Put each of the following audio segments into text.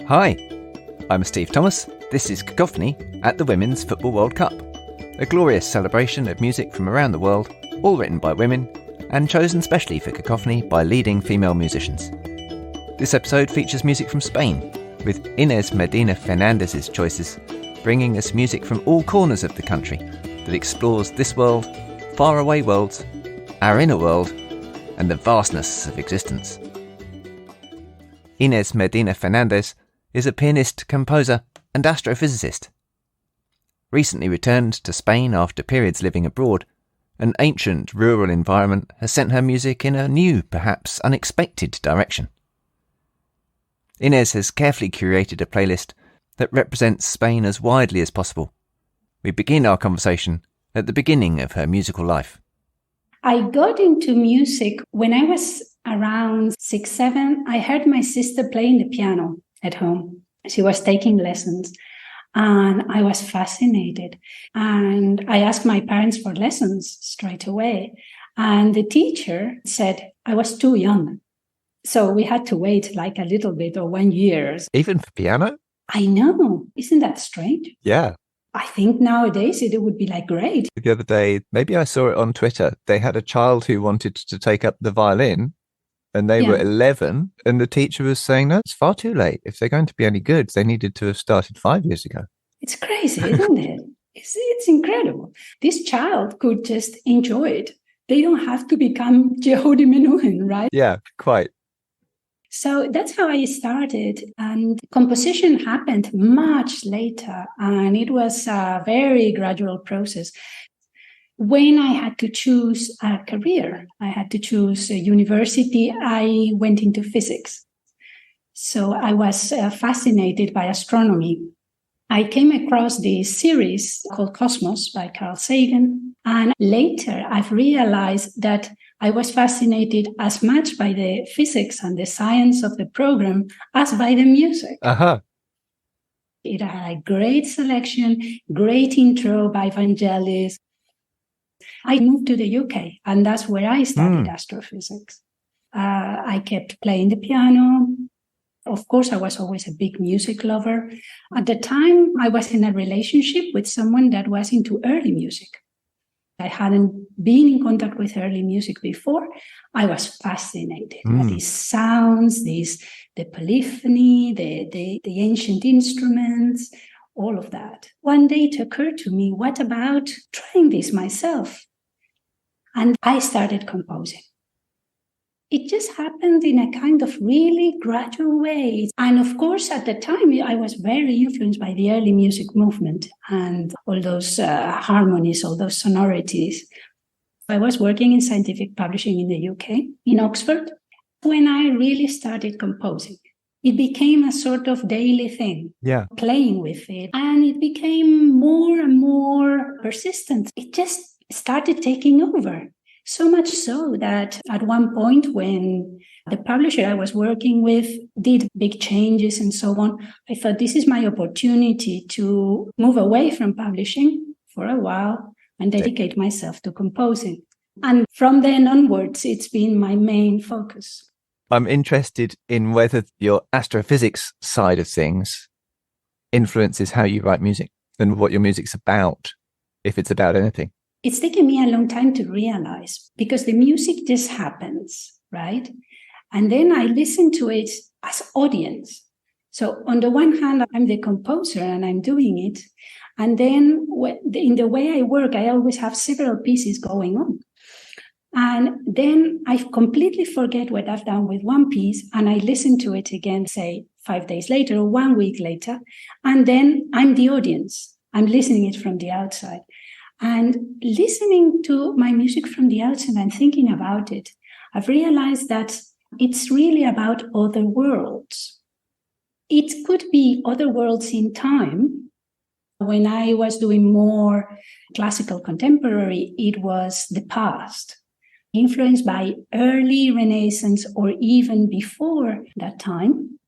Hi, I'm Steve Thomas. This is Cacophony at the Women's Football World Cup, a glorious celebration of music from around the world, all written by women and chosen specially for Cacophony by leading female musicians. This episode features music from Spain, with Inés Medina-Fernández's choices bringing us music from all corners of the country that explores this world, faraway worlds, our inner world, and the vastness of existence. Inés Medina-Fernández is a pianist, composer, and astrophysicist. Recently returned to Spain after periods living abroad, an ancient rural environment has sent her music in a new, perhaps unexpected direction. Inés has carefully curated a playlist that represents Spain as widely as possible. We begin our conversation at the beginning of her musical life. I got into music when I was around 6, 7. I heard my sister playing the piano at home. She was taking lessons and I was fascinated. And I asked my parents for lessons straight away. And the teacher said I was too young. So we had to wait like a little bit or 1 year. Even for piano? I know. Isn't that strange? Yeah. I think nowadays it would be like great. The other day, maybe I saw it on Twitter, they had a child who wanted to take up the violin and they were 11 and the teacher was saying, no, it's far too late. If they're going to be any good, they needed to have started 5 years ago. It's crazy, isn't it? It's incredible. This child could just enjoy it. They don't have to become Jehudi Menuhin, right? Yeah, quite. So that's how I started. And composition happened much later. And it was a very gradual process. When I had to choose a career, I had to choose a university, I went into physics. So I was fascinated by astronomy. I came across this series called Cosmos by Carl Sagan. And later I've realized that I was fascinated as much by the physics and the science of the program as by the music. Uh-huh. It had a great selection, great intro by Vangelis. I moved to the UK, and that's where I studied astrophysics. I kept playing the piano. Of course, I was always a big music lover. At the time, I was in a relationship with someone that was into early music. I hadn't been in contact with early music before. I was fascinated by these sounds, the polyphony, the ancient instruments, all of that. One day it occurred to me, what about trying this myself? And I started composing. It just happened in a kind of really gradual way. And of course, at the time, I was very influenced by the early music movement and all those harmonies, all those sonorities. I was working in scientific publishing in the UK, in Oxford, when I really started composing. It became a sort of daily thing, playing with it. And it became more and more persistent. It just started taking over. So much so that at one point when the publisher I was working with did big changes and so on, I thought this is my opportunity to move away from publishing for a while and dedicate myself to composing. And from then onwards, it's been my main focus. I'm interested in whether your astrophysics side of things influences how you write music and what your music's about, if it's about anything. It's taken me a long time to realize because the music just happens, right? And then I listen to it as audience. So on the one hand, I'm the composer and I'm doing it. And then in the way I work, I always have several pieces going on. And then I completely forget what I've done with one piece and I listen to it again, say 5 days later or 1 week later. And then I'm the audience. I'm listening it from the outside. And listening to my music from the outside and thinking about it, I've realized that it's really about other worlds. It could be other worlds in time. When I was doing more classical contemporary, it was the past, influenced by early Renaissance or even before that time.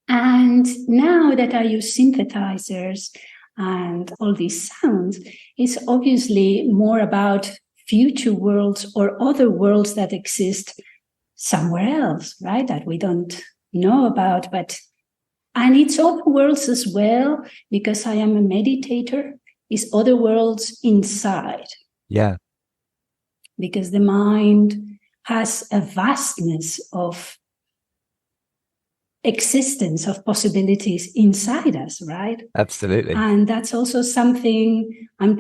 And now that I use synthesizers and all these sounds, it's obviously more about future worlds or other worlds that exist somewhere else, right? That we don't know about, but And it's other worlds as well, because I am a meditator. It's other worlds inside. Yeah. Because the mind has a vastness of existence, of possibilities inside us, right? Absolutely. And that's also something I'm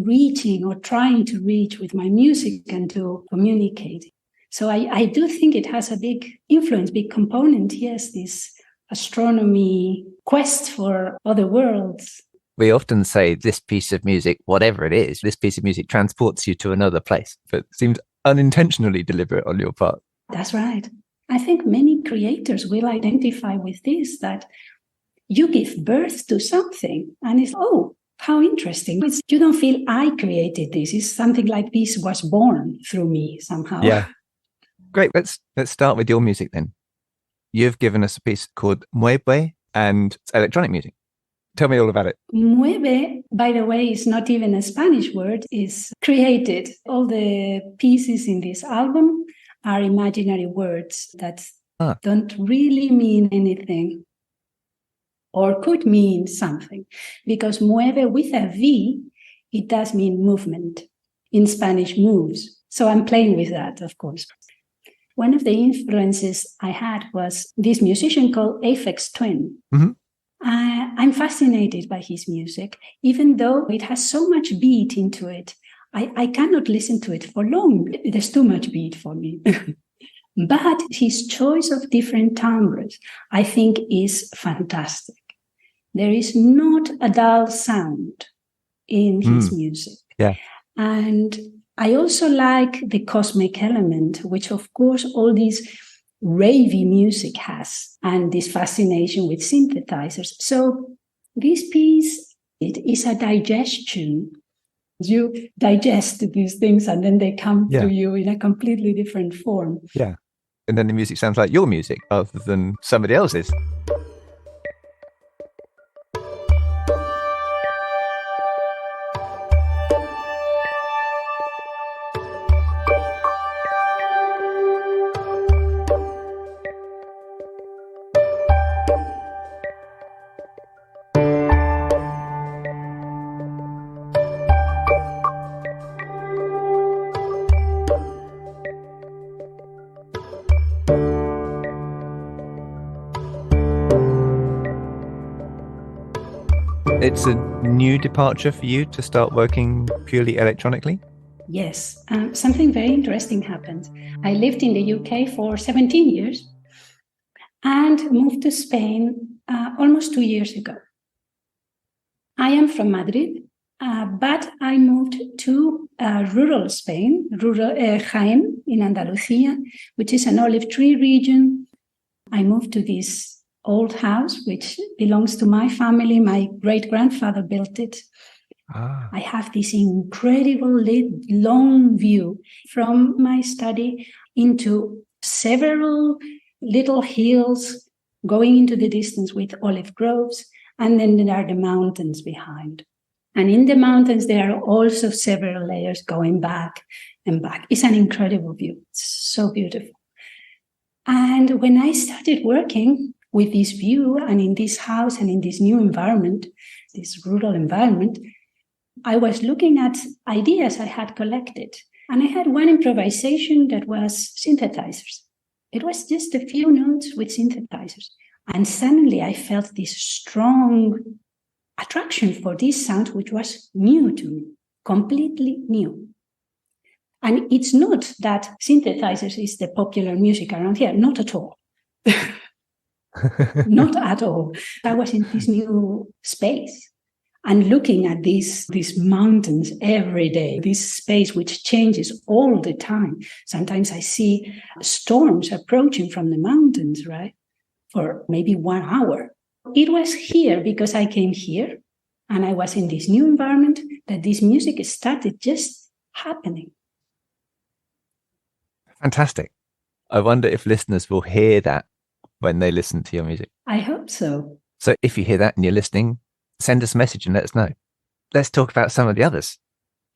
reaching or trying to reach with my music and to communicate. So I do think it has a big influence, big component, yes, this astronomy quest for other worlds. We often say this piece of music, whatever it is, this piece of music transports you to another place, but it seems unintentionally deliberate on your part. That's right. I think many creators will identify with this, that you give birth to something and it's, oh, how interesting. You don't feel I created this. It's something like this was born through me somehow. Yeah. Great. Let's start with your music then. You've given us a piece called Mueve, and it's electronic music. Tell me all about it. Mueve, by the way, is not even a Spanish word, it's created. All the pieces in this album are imaginary words that don't really mean anything or could mean something. Because mueve with a V, it does mean movement. In Spanish, moves. So I'm playing with that, of course. One of the influences I had was this musician called Aphex Twin. Mm-hmm. I'm fascinated by his music, even though it has so much beat into it. I cannot listen to it for long. There's too much beat for me. But his choice of different timbres, I think, is fantastic. There is not a dull sound in his music. Yeah. And I also like the cosmic element, which, of course, all these ravey music has, and this fascination with synthesizers. So this piece, it is a digestion. You digest these things and then they come to you in a completely different form. Yeah. And then the music sounds like your music rather than somebody else's. It's a new departure for you to start working purely electronically? Yes. Something very interesting happened. I lived in the UK for 17 years and moved to Spain almost 2 years ago. I am from Madrid, but I moved to rural Spain, Jaén in Andalusia, which is an olive tree region. I moved to this old house, which belongs to my family. My great-grandfather built it. I have this incredible long view from my study into several little hills going into the distance with olive groves, and then there are the mountains behind. And in the mountains, there are also several layers going back and back. It's an incredible view. It's so beautiful. And when I started working with this view and in this house and in this new environment, this rural environment, I was looking at ideas I had collected. And I had one improvisation that was synthesizers. It was just a few notes with synthesizers. And suddenly I felt this strong attraction for this sound, which was new to me, completely new. And it's not that synthesizers is the popular music around here, not at all. Not at all. I was in this new space and looking at these mountains every day, this space which changes all the time. Sometimes I see storms approaching from the mountains, right? For maybe 1 hour. It was here because I came here and I was in this new environment that this music started just happening. Fantastic. I wonder if listeners will hear that when they listen to your music. I hope so. So if you hear that and you're listening, send us a message and let us know. Let's talk about some of the others.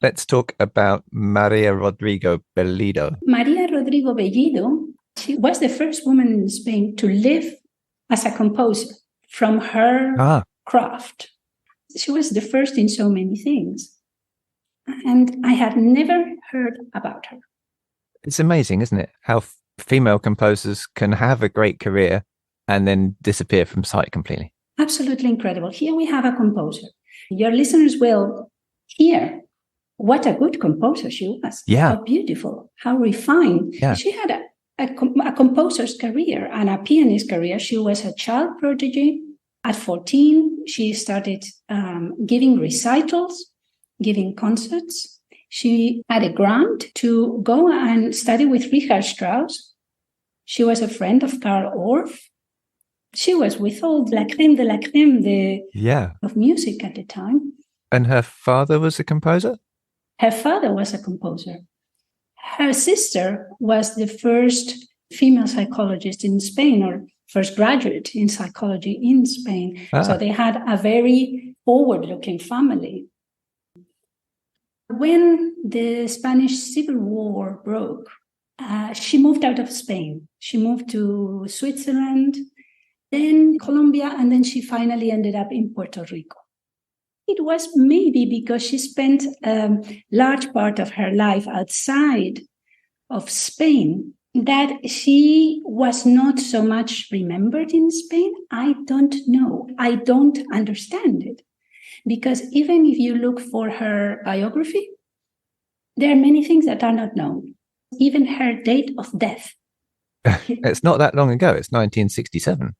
Let's talk about Maria Rodrigo Bellido. Maria Rodrigo Bellido, she was the first woman in Spain to live as a composer from her craft. She was the first in so many things. And I had never heard about her. It's amazing, isn't it? How female composers can have a great career and then disappear from sight completely. Absolutely incredible. Here we have a composer. Your listeners will hear what a good composer she was. Yeah. How beautiful, how refined. Yeah. She had a composer's career and a pianist career. She was a child prodigy. At 14, she started giving recitals, giving concerts. She had a grant to go and study with Richard Strauss. She was a friend of Karl Orff. She was with all la crème de la crème of music at the time. And her father was a composer? Her father was a composer. Her sister was the first female psychologist in Spain, or first graduate in psychology in Spain. So they had a very forward-looking family. When the Spanish Civil War broke, she moved out of Spain. She moved to Switzerland, then Colombia, and then she finally ended up in Puerto Rico. It was maybe because she spent a large part of her life outside of Spain that she was not so much remembered in Spain. I don't know. I don't understand it. Because even if you look for her biography, there are many things that are not known. Even her date of death. It's not that long ago. It's 1967.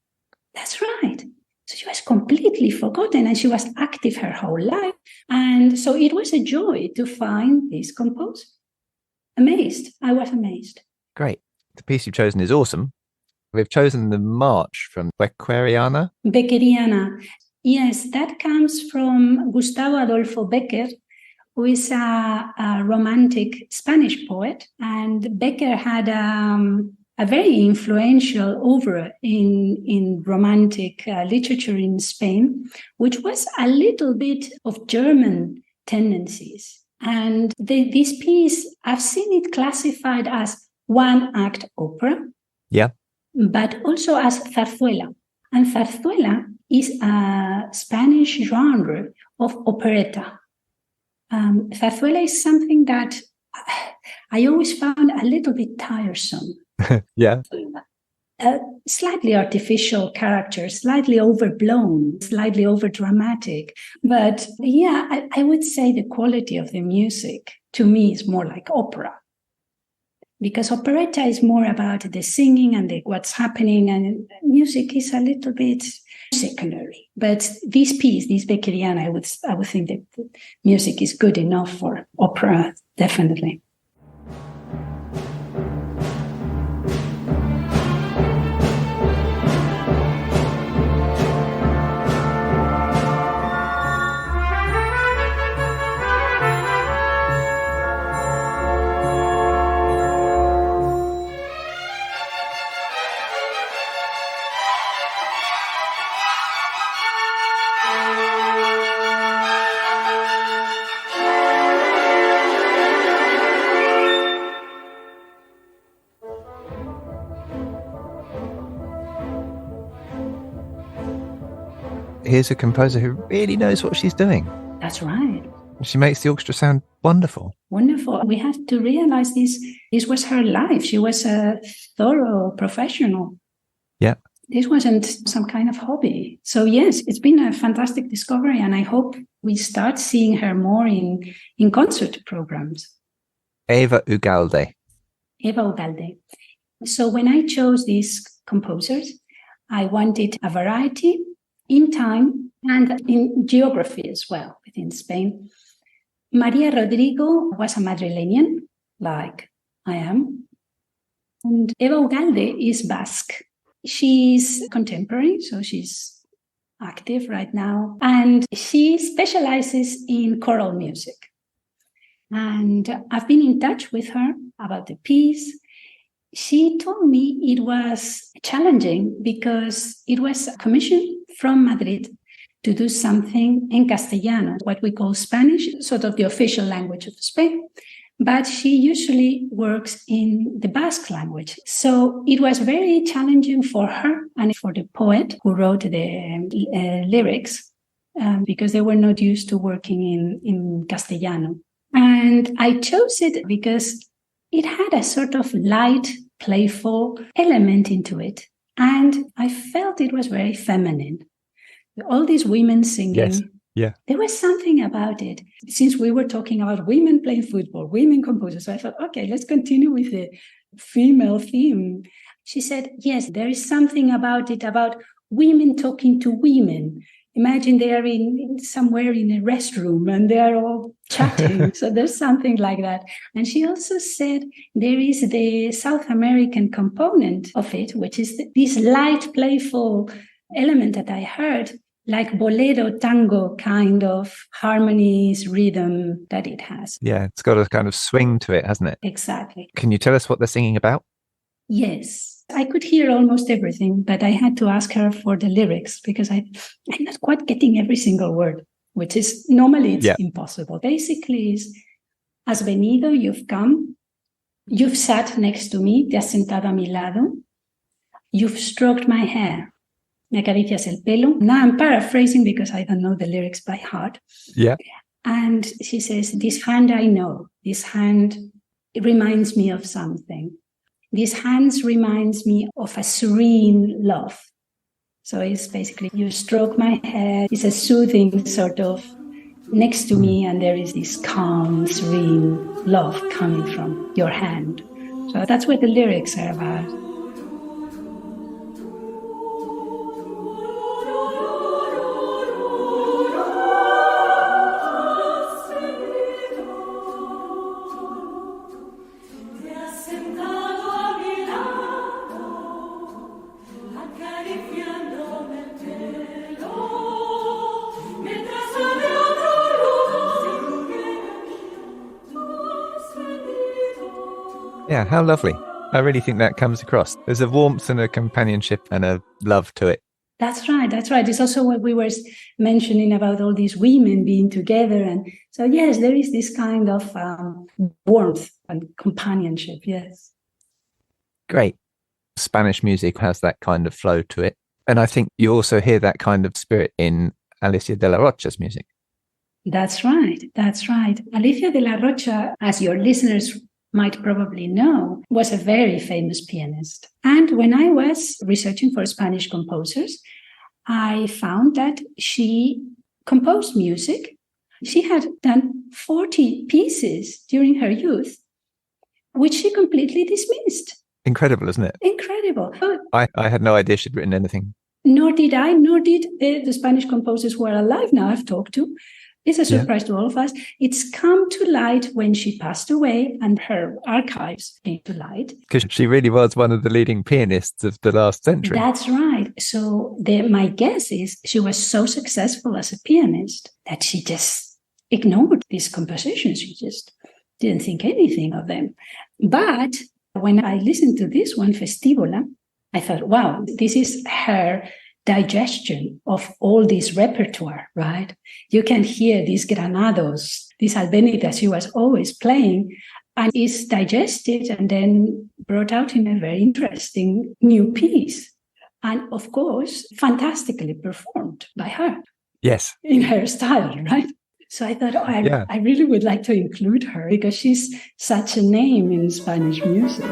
That's right. So she was completely forgotten and she was active her whole life. And so it was a joy to find this composer. Amazed. I was amazed. Great. The piece you've chosen is awesome. We've chosen the march from Beckeriana. Beckeriana. Yes, that comes from Gustavo Adolfo Becker, who is a romantic Spanish poet. And Becker had a very influential oeuvre in romantic literature in Spain, which was a little bit of German tendencies. And this piece, I've seen it classified as one-act opera, but also as zarzuela. And zarzuela is a Spanish genre of operetta. Zarzuela is something that I always found a little bit tiresome. Slightly artificial characters, slightly overblown, slightly overdramatic. But yeah, I would say the quality of the music to me is more like opera. Because operetta is more about the singing and what's happening, and music is a little bit secondary. But this piece, this Beckeriana, I would think that the music is good enough for opera, definitely. Here's a composer who really knows what she's doing. That's right. She makes the orchestra sound wonderful. Wonderful. We have to realize this was her life. She was a thorough professional. Yeah. This wasn't some kind of hobby. So yes, it's been a fantastic discovery, and I hope we start seeing her more in concert programs. Eva Ugalde. Eva Ugalde. So when I chose these composers, I wanted a variety in time and in geography as well within Spain. Maria Rodrigo was a Madrileñan, like I am. And Eva Ugalde is Basque. She's contemporary, so she's active right now. And she specializes in choral music. And I've been in touch with her about the piece. She told me it was challenging because it was a commission from Madrid to do something in Castellano, what we call Spanish, sort of the official language of Spain, but she usually works in the Basque language. So it was very challenging for her and for the poet who wrote the lyrics, because they were not used to working in Castellano. And I chose it because it had a sort of light, playful element into it. And I felt it was very feminine. All these women singing. Yes. Yeah. There was something about it. Since we were talking about women playing football, women composers, so I thought, okay, let's continue with the female theme. She said, yes, there is something about it, about women talking to women. Imagine they are somewhere in a restroom and they are all chatting. So there's something like that. And she also said there is the South American component of it, which is this light, playful element that I heard, like bolero, tango kind of harmonies, rhythm that it has. Yeah, it's got a kind of swing to it, hasn't it? Exactly. Can you tell us what they're singing about? Yes. I could hear almost everything, but I had to ask her for the lyrics because I'm not quite getting every single word, which is normally it's impossible. Basically, is, has venido, you've come, you've sat next to me, te has sentado a mi lado, you've stroked my hair, me acaricias el pelo. Now I'm paraphrasing because I don't know the lyrics by heart. Yeah. And she says, this hand I know, this hand, it reminds me of something. These hands reminds me of a serene love. So it's basically, you stroke my hair. It's a soothing sort of next to me, and there is this calm, serene love coming from your hand. So that's what the lyrics are about. Yeah, how lovely. I really think that comes across. There's a warmth and a companionship and a love to it. That's right. That's right. It's also what we were mentioning about all these women being together. And so, yes, there is this kind of warmth and companionship. Yes. Great. Spanish music has that kind of flow to it. And I think you also hear that kind of spirit in Alicia de la Rocha's music. That's right. That's right. Alicia de la Rocha, as your listeners might probably know, was a very famous pianist. And when I was researching for Spanish composers, I found that she composed music. She had done 40 pieces during her youth, which she completely dismissed. Incredible, isn't it? Incredible. I had no idea she'd written anything. Nor did I, nor did the Spanish composers who are alive now I've talked to. It's a surprise to all of us. It's come to light when she passed away and her archives came to light. Because she really was one of the leading pianists of the last century. That's right. So my guess is she was so successful as a pianist that she just ignored these compositions. She just didn't think anything of them. But when I listened to this one, Festivola, I thought, wow, this is her digestion of all this repertoire, right? You can hear these granados, these albenitas she was always playing, and it's digested and then brought out in a very interesting new piece. And of course, fantastically performed by her. Yes. In her style, right? So I thought, I really would like to include her because she's such a name in Spanish music.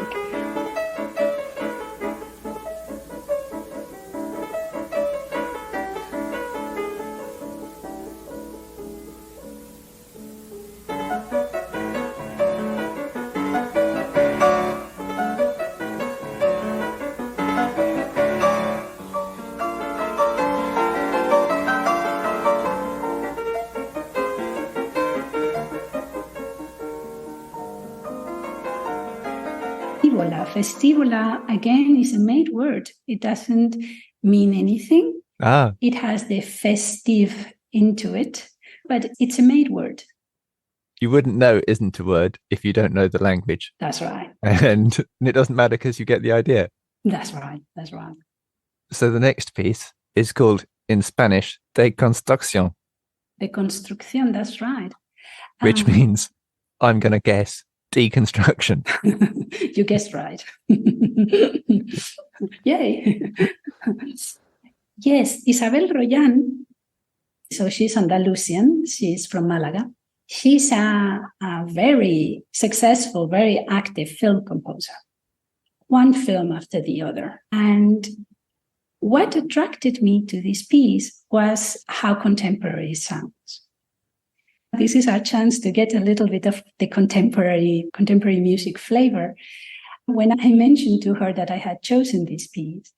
Festivola, again, is a made word. It doesn't mean anything. It has the festive into it, but it's a made word. You wouldn't know it isn't a word if you don't know the language. That's right. And it doesn't matter because you get the idea. That's right. That's right. So the next piece is called, in Spanish, de construcción. De construcción, that's right. Which means, I'm going to guess, deconstruction. You guessed right. Yay. Yes, Isabel Royan, so she's Andalusian, she's from Malaga. She's a very successful, very active film composer, one film after the other. And what attracted me to this piece was how contemporary it sounds. This is our chance to get a little bit of the contemporary music flavor. When I mentioned to her that I had chosen this piece,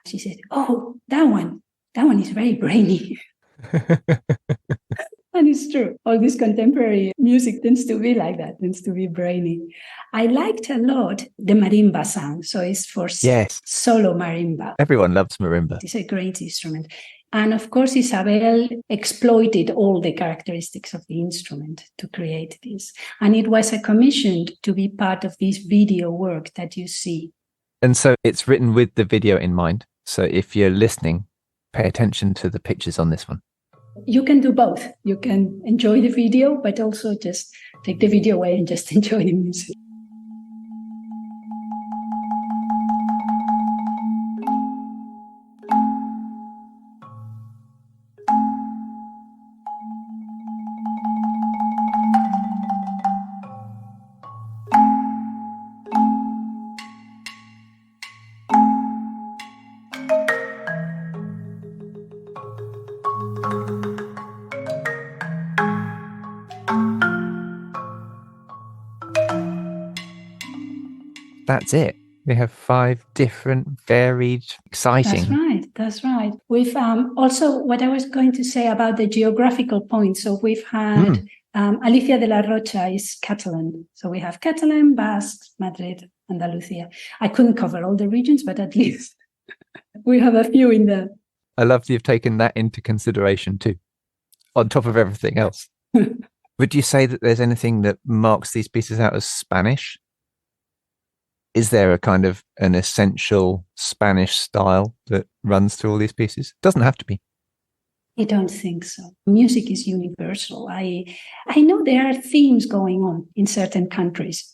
she said, "Oh, that one is very brainy." And it's true. All this contemporary music tends to be like that, tends to be brainy. I liked a lot the marimba sound. So it's for solo marimba. Everyone loves marimba. It's a great instrument. And of course, Isabel exploited all the characteristics of the instrument to create this. And it was commissioned to be part of this video work that you see. And so it's written with the video in mind. So if you're listening, pay attention to the pictures on this one. You can do both. You can enjoy the video, but also just take the video away and just enjoy the music. That's it. We have 5 different, varied, exciting. That's right. We've also, what I was going to say about the geographical points. So we've had Alicia de la Rocha is Catalan. So we have Catalan, Basque, Madrid, Andalusia. I couldn't cover all the regions, but at least we have a few in there. I love that you've taken that into consideration too, on top of everything else. Would you say that there's anything that marks these pieces out as Spanish? Is there a kind of an essential Spanish style that runs through all these pieces? Doesn't have to be. I don't think so. Music is universal. I know there are themes going on in certain countries.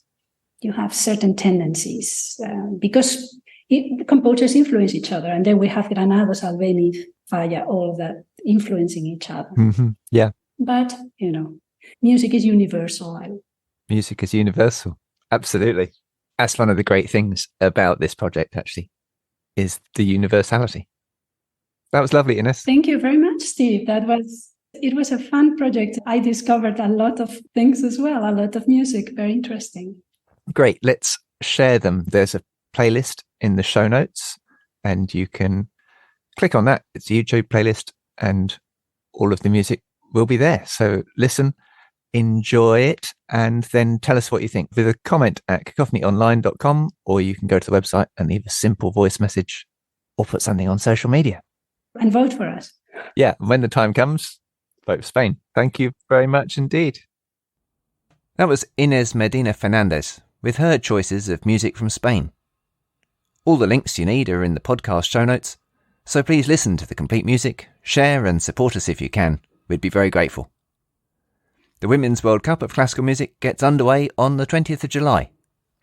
You have certain tendencies because composers influence each other. And then we have Granados, Albéniz, Falla, all of that influencing each other. Mm-hmm. Yeah. But, music is universal. Music is universal. Absolutely. That's one of the great things about this project, actually, is the universality. That was lovely, Inés. Thank you very much, Steve. It was a fun project. I discovered a lot of things as well, a lot of music. Very interesting. Great. Let's share them. There's a playlist in the show notes, and you can click on that. It's a YouTube playlist, and all of the music will be there. So listen, enjoy it, and then tell us what you think with a comment at cacophonyonline.com, or you can go to the website and leave a simple voice message or put something on social media. And vote for us. Yeah, when the time comes, vote for Spain. Thank you very much indeed. That was Inés Medina-Fernández with her choices of music from Spain. All the links you need are in the podcast show notes, so please listen to the complete music, share and support us if you can. We'd be very grateful. The Women's World Cup of Classical Music gets underway on the 20th of July.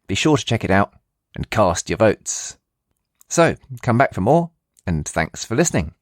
Be sure to check it out and cast your votes. So, come back for more, and thanks for listening.